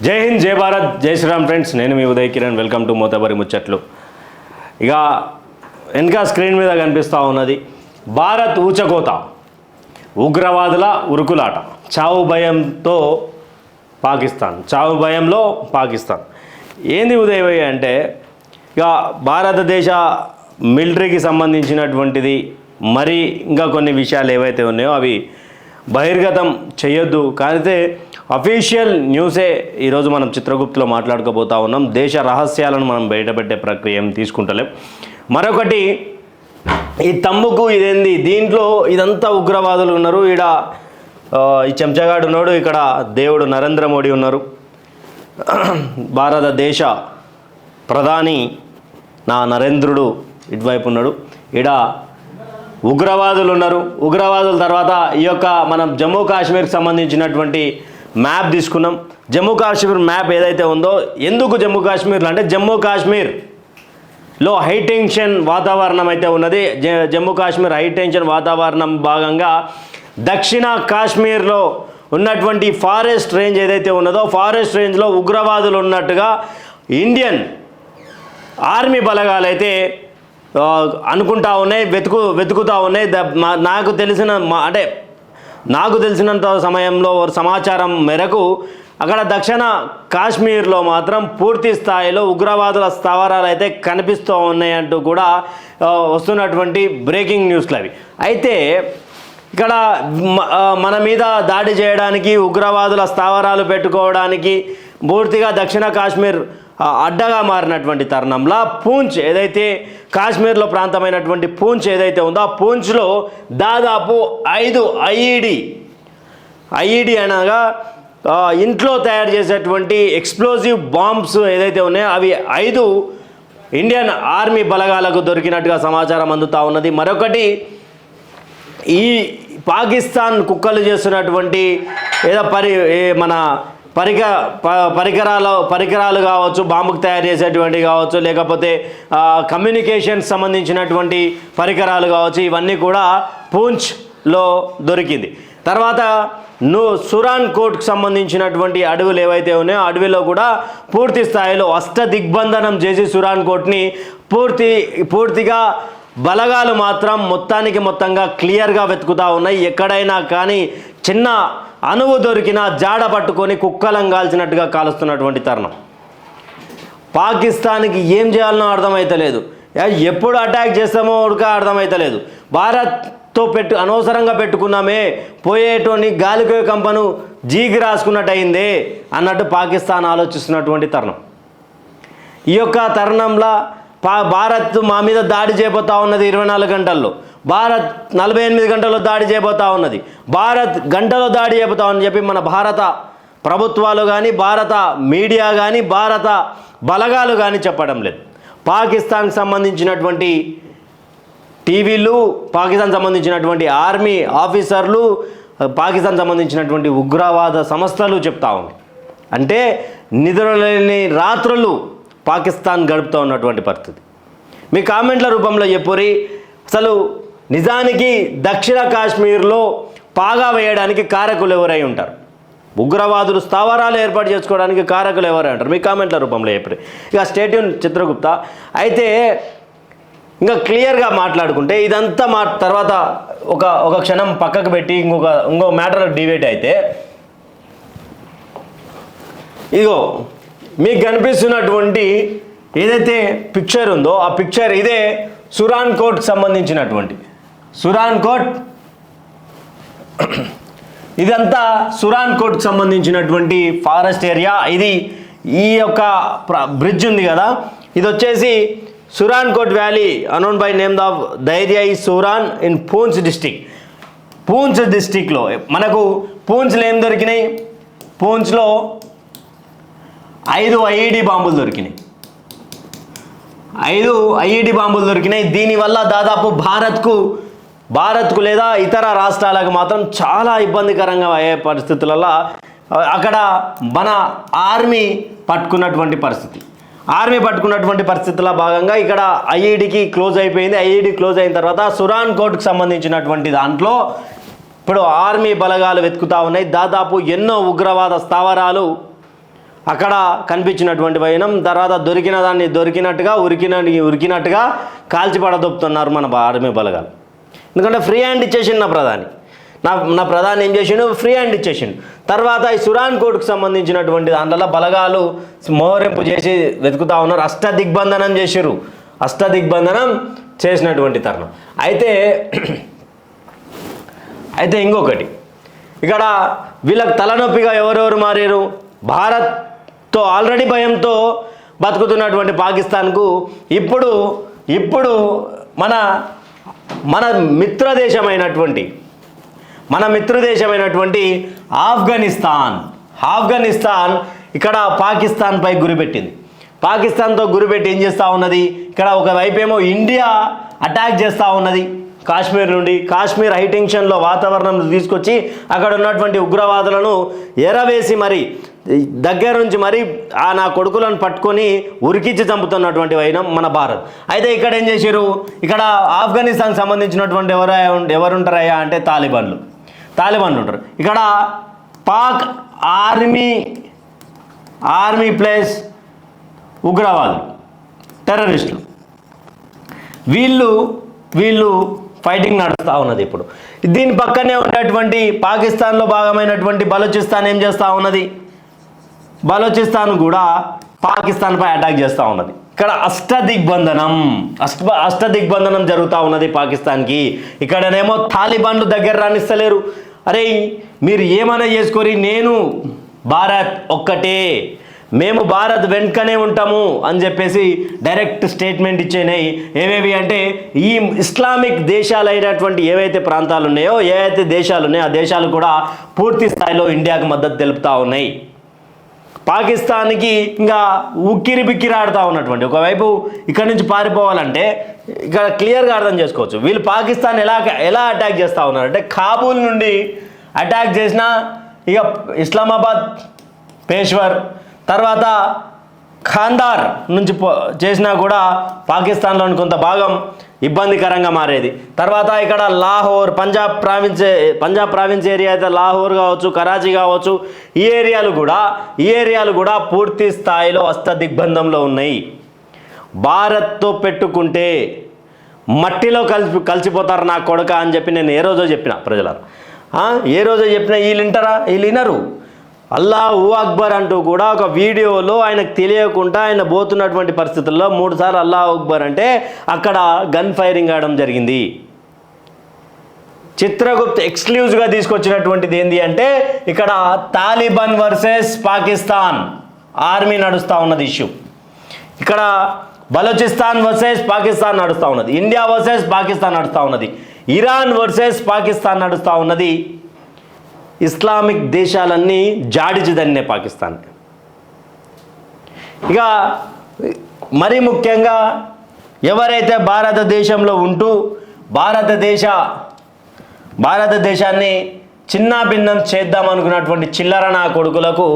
జై హింద్, జై భారత్, జై శ్రీరామ్ ఫ్రెండ్స్. నేను మీ ఉదయ్ కిరణ్. వెల్కమ్ టు మోతబరి ముచ్చట్లు. ఇక వెనక స్క్రీన్ మీద కనిపిస్తూ ఉన్నది భారత్ ఊచకోత, ఉగ్రవాదుల ఉరుకులాట, చావు భయంతో పాకిస్తాన్, చావు భయంలో పాకిస్తాన్. ఏంది ఉదయ్ అంటే ఇక భారతదేశ మిలిటరీకి సంబంధించినటువంటిది మరి ఇంకా కొన్ని విషయాలు ఏవైతే ఉన్నాయో అవి బహిర్గతం చేయొద్దు. కానితే అఫీషియల్ న్యూసే ఈరోజు మనం చిత్రగుప్తులో మాట్లాడుకోబోతా ఉన్నాం. దేశ రహస్యాలను మనం బయటపెట్టే ప్రక్రియ ఏం తీసుకుంటలేం. మరొకటి, ఈ తమ్ముకు ఇదేంది, దీంట్లో ఇదంతా ఉగ్రవాదులు ఉన్నారు, ఈడ ఈ చెంచగాడు ఉన్నాడు, ఇక్కడ దేవుడు నరేంద్ర మోడీ ఉన్నారు, భారతదేశ ప్రధాని నా నరేంద్రుడు ఇటువైపు ఉన్నాడు, ఈడ ఉగ్రవాదులు ఉన్నారు. ఉగ్రవాదుల తర్వాత ఈ యొక్క మనం జమ్మూ కాశ్మీర్కి సంబంధించినటువంటి మ్యాప్ తీసుకున్నాం. జమ్మూ కాశ్మీర్ మ్యాప్ ఏదైతే ఉందో, ఎందుకు జమ్మూ కాశ్మీర్లో అంటే జమ్మూ కాశ్మీర్లో హైటెన్షన్ వాతావరణం అయితే ఉన్నది. జమ్మూ కాశ్మీర్ హైటెన్షన్ వాతావరణం భాగంగా దక్షిణ కాశ్మీర్లో ఉన్నటువంటి ఫారెస్ట్ రేంజ్ ఏదైతే ఉన్నదో, ఫారెస్ట్ రేంజ్లో ఉగ్రవాదులు ఉన్నట్టుగా ఇండియన్ ఆర్మీ బలగాలు అయితే అనుకుంటా ఉన్నాయి, వెతుకుతూ ఉన్నాయి. నాకు తెలిసినంత సమయంలో సమాచారం మేరకు అక్కడ దక్షిణ కాశ్మీర్లో మాత్రం పూర్తి స్థాయిలో ఉగ్రవాదుల స్థావరాలు అయితే కనిపిస్తూ ఉన్నాయంటూ కూడా వస్తున్నటువంటి బ్రేకింగ్ న్యూస్లు అవి. అయితే ఇక్కడ మన మీద దాడి చేయడానికి, ఉగ్రవాదుల స్థావరాలు పెట్టుకోవడానికి పూర్తిగా దక్షిణ కాశ్మీర్ అడ్డగా మారినటువంటి తరుణంలో పూంచ్ ఏదైతే కాశ్మీర్లో ప్రాంతమైనటువంటి పూంచ్ ఏదైతే ఉందో, ఆ పూంచ్లో దాదాపు 5 ఐఈడి అనగా ఇంట్లో తయారు చేసేటువంటి ఎక్స్ప్లోజివ్ బాంబ్స్ ఏదైతే ఉన్నాయో అవి 5 ఇండియన్ ఆర్మీ బలగాలకు దొరికినట్టుగా సమాచారం అందుతూ ఉన్నది. మరొకటి, ఈ పాకిస్తాన్ కుక్కలు చేస్తున్నటువంటి ఏదో మన పరికరాలు కావచ్చు, బాంబుకు తయారు చేసేటువంటివి కావచ్చు, లేకపోతే కమ్యూనికేషన్ సంబంధించినటువంటి పరికరాలు కావచ్చు, ఇవన్నీ కూడా పూంచ్లో దొరికింది. తర్వాత సురాన్ కోట్కు సంబంధించినటువంటి అడవులు ఏవైతే ఉన్నాయో అడవిలో కూడా పూర్తి స్థాయిలో దిగ్బంధనం చేసి సురాన్ కోట్ని పూర్తిగా బలగాలు మాత్రం మొత్తంగా క్లియర్గా వెతుకుతూ ఉన్నాయి. ఎక్కడైనా కానీ చిన్న అణువు దొరికినా జాడ పట్టుకొని కుక్కలంగాల్చినట్టుగా కాలుస్తున్నటువంటి తరుణం. పాకిస్తాన్కి ఏం చేయాలనో అర్థమైతలేదు, ఎప్పుడు అటాక్ చేస్తామో ఉడక అర్థమైతలేదు. భారత్తో అనవసరంగా పెట్టుకున్నామే, పోయేటోని గాలికో కంపను జీకి రాసుకున్నట్టు అయిందే అన్నట్టు పాకిస్తాన్ ఆలోచిస్తున్నటువంటి తరుణం. ఈ యొక్క తరుణంలో భారత్ మా మీద దాడి చేయబోతా ఉన్నది 24 గంటల్లో, భారత్ 48 గంటల్లో దాడి చేయబోతా ఉన్నది, భారత్ గంటలో దాడి చేయబోతా అని చెప్పి మన భారత ప్రభుత్వాలు కానీ, భారత మీడియా కానీ, భారత బలగాలు కానీ చెప్పడం లేదు. పాకిస్తాన్కి సంబంధించినటువంటి టీవీలు, పాకిస్తాన్ సంబంధించినటువంటి ఆర్మీ ఆఫీసర్లు, పాకిస్తాన్ సంబంధించినటువంటి ఉగ్రవాద సంస్థలు చెప్తా ఉంది. అంటే నిద్రలేని రాత్రులు పాకిస్తాన్ గడుపుతూ ఉన్నటువంటి పరిస్థితి. మీ కామెంట్ల రూపంలో చెప్పురి, అసలు నిజానికి దక్షిణ కాశ్మీర్లో పాగా వేయడానికి కారకులు ఎవరై ఉంటారు? ఉగ్రవాదులు స్థావరాలు ఏర్పాటు చేసుకోవడానికి కారకులు ఎవరై ఉంటారు? మీ కామెంట్ల రూపంలో చెప్పరి. ఇక స్టేట్యూన్ చిత్రగుప్త. అయితే ఇంకా క్లియర్గా మాట్లాడుకుంటే ఇదంతా తర్వాత ఒక క్షణం పక్కకు పెట్టి ఇంకో మ్యాటర్ డిబేట్ అయితే, ఇగో మీకు కనిపిస్తున్నటువంటి ఏదైతే పిక్చర్ ఉందో ఆ పిక్చర్ ఇదే సురాన్ కోట్కి సంబంధించినటువంటి సురాన్ కోట్. ఇదంతా సురాన్ కోట్కి సంబంధించినటువంటి ఫారెస్ట్ ఏరియా. ఈ యొక్క బ్రిడ్జ్ ఉంది కదా, ఇది వచ్చేసి సురాన్ కోట్ వ్యాలీ అనౌన్ బై నేమ్ ఆఫ్ ధైర్య ఈ సురాన్ ఇన్ పూంచ్ డిస్టిక్. పూంచ్ డిస్టిక్లో మనకు పూంచ్లో ఏం దొరికినాయి? పూంచ్లో 5 ఐఈడి బాంబులు దొరికినాయి. 5 ఐఈడి బాంబులు దొరికినాయి. దీనివల్ల దాదాపు భారత్కు లేదా ఇతర రాష్ట్రాలకు మాత్రం చాలా ఇబ్బందికరంగా అయ్యే పరిస్థితులలో అక్కడ మన ఆర్మీ పట్టుకున్నటువంటి పరిస్థితుల భాగంగా ఇక్కడ ఐఈడికి క్లోజ్ అయిపోయింది. ఐఈడి క్లోజ్ అయిన తర్వాత సురాన్ కోట్కి సంబంధించినటువంటి దాంట్లో ఇప్పుడు ఆర్మీ బలగాలు వెతుకుతూ ఉన్నాయి. దాదాపు ఎన్నో ఉగ్రవాద స్థావరాలు అక్కడ కనిపించినటువంటి వైనం, తర్వాత దొరికిన దాన్ని దొరికినట్టుగా ఉరికినట్టుగా కాల్చి పడదొప్పుతున్నారు మన ఆర్మీ బలగాలు. ఎందుకంటే ఫ్రీ హ్యాండ్ ఇచ్చేసిండు నా ప్రధాని ఏం చేసిండు, ఫ్రీ హ్యాండ్ ఇచ్చేసిండు. తర్వాత ఈ సురాన్ కోర్టుకు సంబంధించినటువంటి దాంట్లో బలగాలు మోహరింపు చేసి వెతుకుతా ఉన్నారు, అష్టదిగ్బంధనం చేసినటువంటి తరుణం. అయితే ఇంకొకటి, ఇక్కడ వీళ్ళకి తలనొప్పిగా ఎవరెవరు మారారు, భారత్తో ఆల్రెడీ భయంతో బతుకుతున్నటువంటి పాకిస్తాన్కు ఇప్పుడు మన మిత్రదేశమైనటువంటి ఆఫ్ఘనిస్తాన్ ఇక్కడ పాకిస్తాన్పై గురిపెట్టింది. పాకిస్తాన్తో గురిపెట్టి ఏం చేస్తూ ఉన్నది, ఇక్కడ ఒకవైపేమో ఇండియా అటాక్ చేస్తూ ఉన్నది కాశ్మీర్ నుండి. కాశ్మీర్ హైటెన్షన్లో వాతావరణం తీసుకొచ్చి అక్కడ ఉన్నటువంటి ఉగ్రవాదులను ఎరవేసి మరి దగ్గర నుంచి మరి నా కొడుకులను పట్టుకొని ఉరికిచ్చి చంపుతున్నటువంటి వైనం మన భారత్. అయితే ఇక్కడ ఏం చేశారు, ఇక్కడ ఆఫ్ఘనిస్తాన్కి సంబంధించినటువంటి ఎవరుంటారయ్యా అంటే తాలిబాన్లు ఉంటారు. ఇక్కడ పాక్ ఆర్మీ ప్లస్ ఉగ్రవాదులు, టెర్రరిస్టులు, వీళ్ళు ఫైటింగ్ నడుస్తూ ఉన్నది. ఇప్పుడు దీని పక్కనే ఉన్నటువంటి పాకిస్తాన్లో భాగమైనటువంటి బలూచిస్తాన్ ఏం చేస్తూ ఉన్నది, బలూచిస్తాన్ కూడా పాకిస్తాన్పై అటాక్ చేస్తూ ఉన్నది. ఇక్కడ అష్టదిగ్బంధనం జరుగుతూ ఉన్నది పాకిస్తాన్కి. ఇక్కడనేమో తాలిబాన్లు దగ్గర రానిస్తలేరు. అరే మీరు ఏమైనా చేసుకొని నేను భారత్ ఒక్కటే, మేము భారత్ వెనుకనే ఉంటాము అని చెప్పేసి డైరెక్ట్ స్టేట్మెంట్ ఇచ్చేనాయి. ఏవేవి అంటే ఈ ఇస్లామిక్ దేశాలైనటువంటి ఏవైతే ప్రాంతాలు ఉన్నాయో, ఏవైతే దేశాలు ఉన్నాయో ఆ దేశాలు కూడా పూర్తి స్థాయిలో ఇండియాకు మద్దతు తెలుపుతూ ఉన్నాయి. పాకిస్తాన్కి ఇంకా ఉక్కిరి బిక్కిరి ఆడుతూ ఉన్నటువంటి, ఒకవైపు ఇక్కడ నుంచి పారిపోవాలంటే ఇక్కడ క్లియర్గా అర్థం చేసుకోవచ్చు వీళ్ళు పాకిస్తాన్ ఎలా అటాక్ చేస్తూ ఉన్నారంటే, కాబూల్ నుండి అటాక్ చేసిన ఇక ఇస్లామాబాద్, పేష్వర్, తర్వాత ఖాందార్ నుంచి చేసినా కూడా పాకిస్తాన్లోని కొంత భాగం ఇబ్బందికరంగా మారేది. తర్వాత ఇక్కడ లాహోర్, పంజాబ్ ప్రావిన్స్ ఏరియా అయితే లాహోర్ కావచ్చు, కరాచీ కావచ్చు, ఈ ఏరియాలు కూడా పూర్తి స్థాయిలో అష్టదిగ్బంధంలో ఉన్నాయి. భారత్తో పెట్టుకుంటే మట్టిలో కలిసిపోతారు నా కొడుక అని చెప్పి నేను ఏ రోజో చెప్పిన ప్రజలారా, వీళ్ళు వినరు. అల్లాహు అక్బర్ అంటూ కూడా ఒక వీడియోలో ఆయనకు తెలియకుండా ఆయన పోతున్నటువంటి పరిస్థితుల్లో 3 సార్లు అల్లాహు అక్బర్ అంటే అక్కడ గన్ ఫైరింగ్ ఆడడం జరిగింది. చిత్రగుప్త ఎక్స్క్లూజివ్గా తీసుకొచ్చినటువంటిది ఏంటి అంటే ఇక్కడ తాలిబాన్ వర్సెస్ పాకిస్తాన్ ఆర్మీ నడుస్తూ ఉన్నది ఇష్యూ. ఇక్కడ బలూచిస్తాన్ వర్సెస్ పాకిస్తాన్ నడుస్తూ ఉన్నది, ఇండియా వర్సెస్ పాకిస్తాన్ నడుస్తూ ఉన్నది, ఇరాన్ వర్సెస్ పాకిస్తాన్ నడుస్తూ ఉన్నది. ఇస్లామిక్ దేశాలన్నీ జాడిచిదన్నే పాకిస్తాన్. ఇక మరీ ముఖ్యంగా ఎవరైతే భారతదేశంలో ఉంటూ భారతదేశాన్ని చిన్నాభిన్నం చేద్దామనుకున్నటువంటి చిల్లర నా కొడుకులకు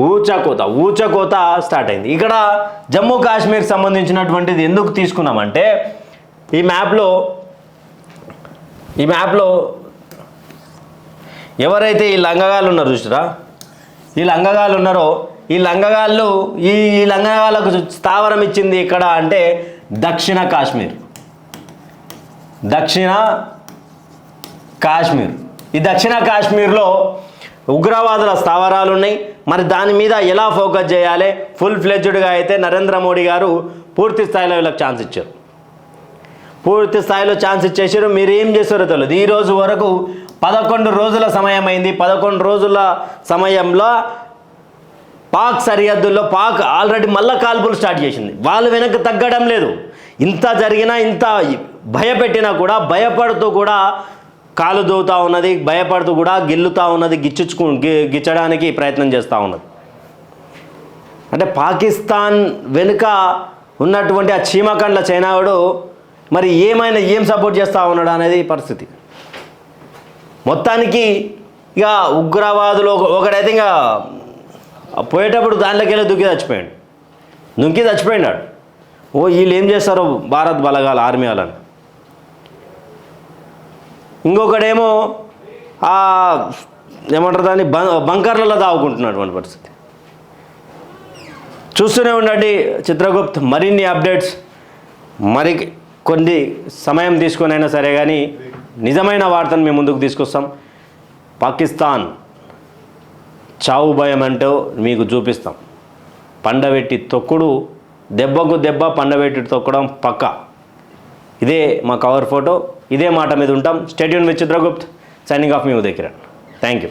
ఊచకోత స్టార్ట్ అయింది. ఇక్కడ జమ్మూ కాశ్మీర్కి సంబంధించినటువంటిది ఎందుకు తీసుకున్నామంటే ఈ మ్యాప్లో ఎవరైతే ఈ లంగగాళ్ళు ఉన్నారో చూసారా, ఈ లంగగాళ్ళకు స్థావరం ఇచ్చింది ఇక్కడ అంటే దక్షిణ కాశ్మీర్. ఈ దక్షిణ కాశ్మీర్లో ఉగ్రవాదుల స్థావరాలు ఉన్నాయి. మరి దాని మీద ఎలా ఫోకస్ చేయాలి, ఫుల్ ఫ్లెడ్జ్డ్గా అయితే నరేంద్ర మోడీ గారు పూర్తి స్థాయిలో వీళ్ళకి ఛాన్స్ ఇచ్చారు. మీరు ఏం చేస్తారో తెలియదు. ఈ రోజు వరకు 11 రోజుల సమయం అయింది. 11 రోజుల సమయంలో పాక్ సరిహద్దుల్లో పాక్ ఆల్రెడీ మళ్ళా కాల్పులు స్టార్ట్ చేసింది. వాళ్ళు వెనక్కి తగ్గడం లేదు. ఇంత జరిగినా, ఇంత భయపెట్టినా కూడా భయపడుతూ కూడా కాలు దూవుతూ ఉన్నది, భయపడుతూ కూడా గిల్లుతూ ఉన్నది, గిచ్చడానికి ప్రయత్నం చేస్తూ ఉన్నది. అంటే పాకిస్తాన్ వెనుక ఉన్నటువంటి ఆ చీమకండ్ల చైనావుడు మరి ఏం సపోర్ట్ చేస్తూ ఉన్నాడు అనేది పరిస్థితి. మొత్తానికి ఇక ఉగ్రవాదులు ఒకడైతే ఇంకా పోయేటప్పుడు దాంట్లోకి వెళ్ళి దుక్కి చచ్చిపోయాడు. వీళ్ళు ఏం చేస్తారో భారత్ బలగాలు ఆర్మీ వాళ్ళని. ఇంకొకడేమో ఏమంటారు దాన్ని బంకర్లలో దావుకుంటున్నటువంటి పరిస్థితి. చూస్తూనే ఉండండి చిత్రగుప్త్. మరిన్ని అప్డేట్స్ మరి కొన్ని సమయం తీసుకొని అయినా సరే కానీ నిజమైన వార్తను మేము ముందుకు తీసుకొస్తాం. పాకిస్తాన్ చావు భయం అంటూ మీకు చూపిస్తాం. పండబెట్టి తొక్కుడు, దెబ్బకు దెబ్బ, పండబెట్టి తొక్కడం పక్కా. ఇదే మా కవర్ ఫోటో. ఇదే మాట మీద ఉంటాం. Stay tune with Chitragupt. Signing off me Uday Kiran. Thank you.